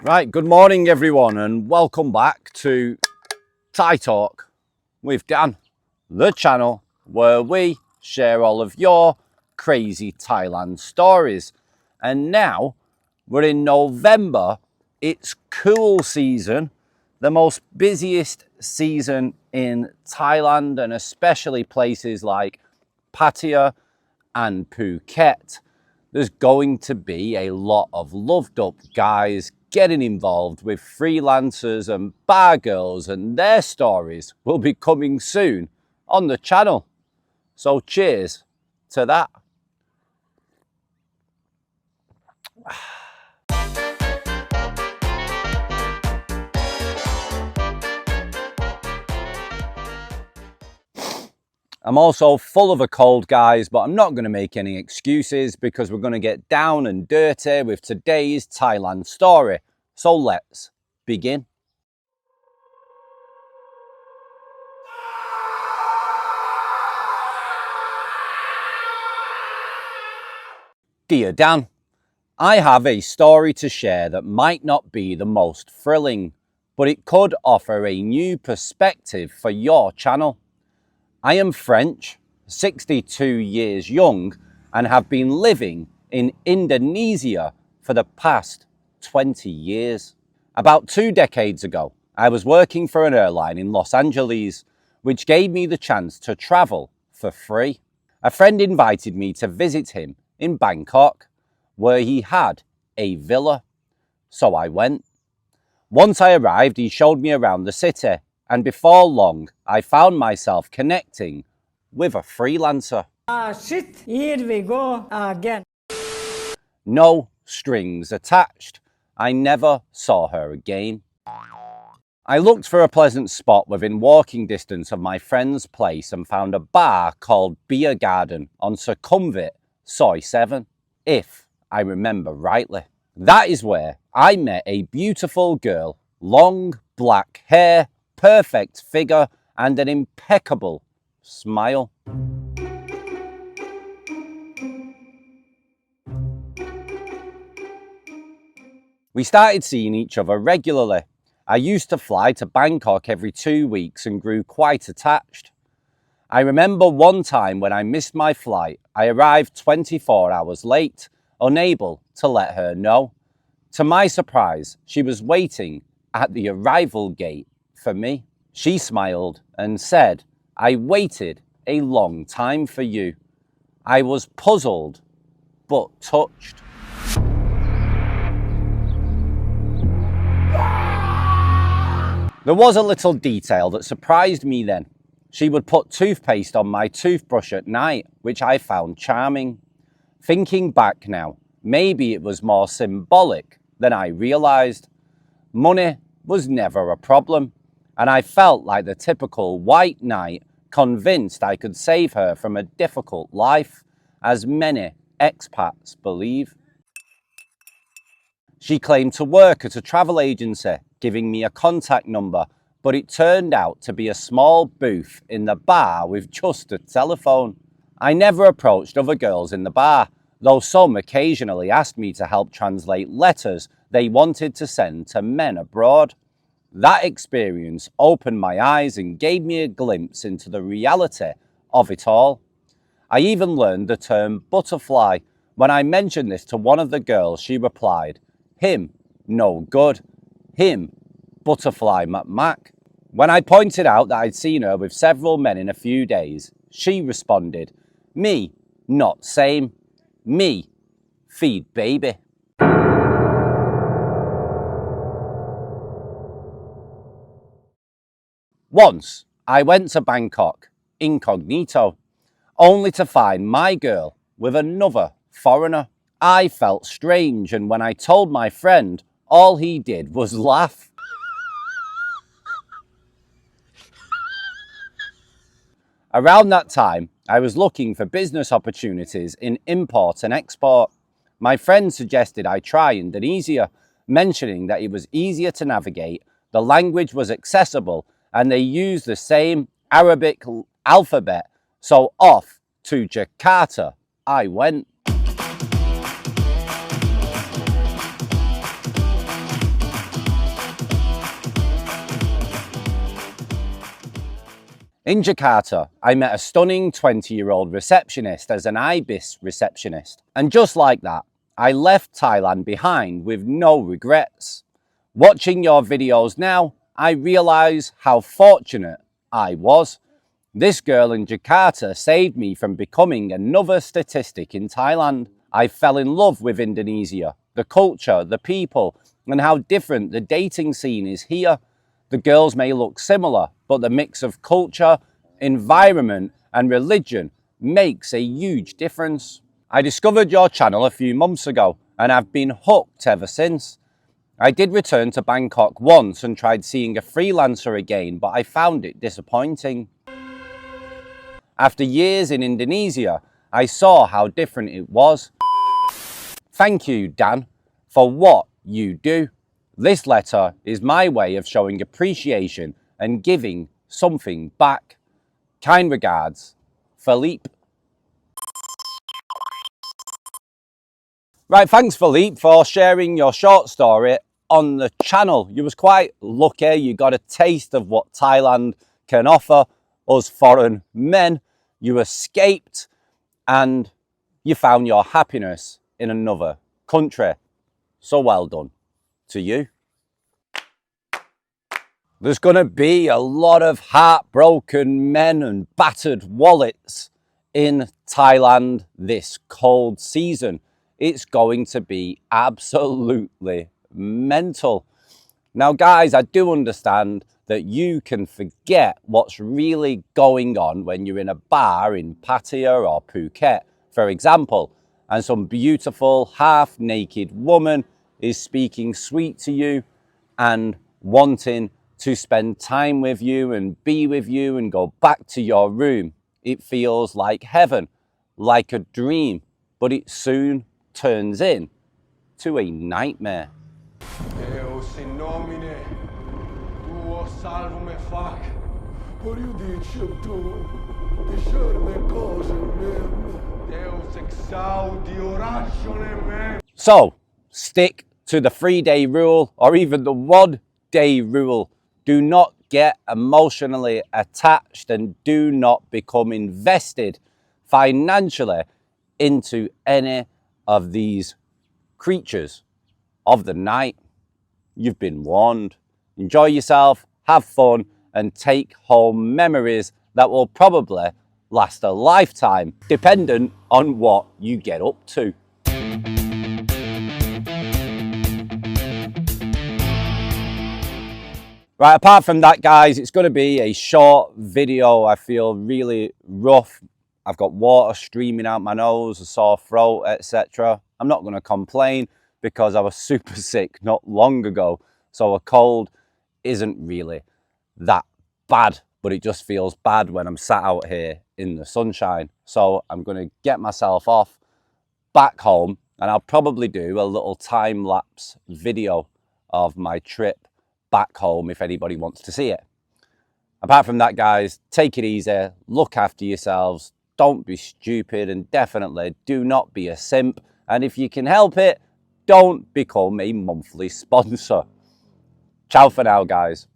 Right, good morning everyone and welcome back to Thai Talk with Dan, the channel where we share all of your crazy Thailand stories. And now we're in November, it's cool season, the most busiest season in Thailand and especially places like Pattaya and Phuket. There's going to be a lot of loved up guys getting involved with freelancers and bar girls, and their stories will be coming soon on the channel. So cheers to that. I'm also full of a cold, guys, but I'm not going to make any excuses because we're going to get down and dirty with today's Thailand story. So let's begin. Dear Dan, I have a story to share that might not be the most thrilling, but it could offer a new perspective for your channel. I am French, 62 years young, and have been living in Indonesia for the past 20 years. About 2 decades ago, I was working for an airline in Los Angeles, which gave me the chance to travel for free. A friend invited me to visit him in Bangkok, where he had a villa. So I went. Once I arrived, he showed me around the city, and before long, I found myself connecting with a freelancer. Shit, here we go again. No strings attached. I never saw her again. I looked for a pleasant spot within walking distance of my friend's place and found a bar called Beer Garden on Sukhumvit, Soi 7, if I remember rightly. That is where I met a beautiful girl, long black hair, perfect figure, and an impeccable smile. We started seeing each other regularly. I used to fly to Bangkok every 2 weeks and grew quite attached. I remember one time when I missed my flight, I arrived 24 hours late, unable to let her know. To my surprise, she was waiting at the arrival gate for me. She smiled and said, "I waited a long time for you." I was puzzled, but touched. There was a little detail that surprised me then. She would put toothpaste on my toothbrush at night, which I found charming. Thinking back now, maybe it was more symbolic than I realised. Money was never a problem, and I felt like the typical white knight, convinced I could save her from a difficult life, as many expats believe. She claimed to work at a travel agency, giving me a contact number, but it turned out to be a small booth in the bar with just a telephone. I never approached other girls in the bar, though some occasionally asked me to help translate letters they wanted to send to men abroad. That experience opened my eyes and gave me a glimpse into the reality of it all. I even learned the term butterfly. When I mentioned this to one of the girls, she replied, "Him, no good. Him, butterfly Mac." When I pointed out that I'd seen her with several men in a few days, she responded, "Me, not same. Me, feed baby." Once, I went to Bangkok, incognito, only to find my girl with another foreigner. I felt strange, and when I told my friend, all he did was laugh. Around that time, I was looking for business opportunities in import and export. My friend suggested I try Indonesia, mentioning that it was easier to navigate, the language was accessible, and they used the same Arabic alphabet. So off to Jakarta I went. In Jakarta, I met a stunning 20-year-old receptionist as an IBIS receptionist. And just like that, I left Thailand behind with no regrets. Watching your videos now, I realise how fortunate I was. This girl in Jakarta saved me from becoming another statistic in Thailand. I fell in love with Indonesia, the culture, the people, and how different the dating scene is here. The girls may look similar, but the mix of culture, environment, and religion makes a huge difference. I discovered your channel a few months ago, and I've been hooked ever since. I did return to Bangkok once and tried seeing a freelancer again, but I found it disappointing. After years in Indonesia, I saw how different it was. Thank you, Dan, for what you do. This letter is my way of showing appreciation and giving something back. Kind regards, Philippe. Right, thanks Philippe for sharing your short story on the channel. You was quite lucky, you got a taste of what Thailand can offer us foreign men. You escaped and you found your happiness in another country. So well done to you. There's going to be a lot of heartbroken men and battered wallets in Thailand this cold season. It's going to be absolutely mental. Now, guys, I do understand that you can forget what's really going on when you're in a bar in Pattaya or Phuket, for example, and some beautiful half-naked woman is speaking sweet to you and wanting to spend time with you and be with you and go back to your room. It feels like heaven, like a dream, but it soon turns in to a nightmare. Deus in nomine tuo salvo me fac, por iudicio tu, discerne cose mem, Deus exaudi orationem mem. So, stick to the 3-day rule or even the 1-day rule. Do not get emotionally attached and do not become invested financially into any of these creatures of the night. You've been warned. Enjoy yourself, have fun, and take home memories that will probably last a lifetime, dependent on what you get up to. Right, apart from that, guys, it's going to be a short video. I feel really rough. I've got water streaming out my nose, a sore throat, etc. I'm not going to complain because I was super sick not long ago. So a cold isn't really that bad, but it just feels bad when I'm sat out here in the sunshine. So I'm going to get myself off back home and I'll probably do a little time-lapse video of my trip back home if anybody wants to see it. Apart from that, guys, take it easy, look after yourselves, don't be stupid, and definitely do not be a simp. And if you can help it, don't become a monthly sponsor. Ciao for now, guys.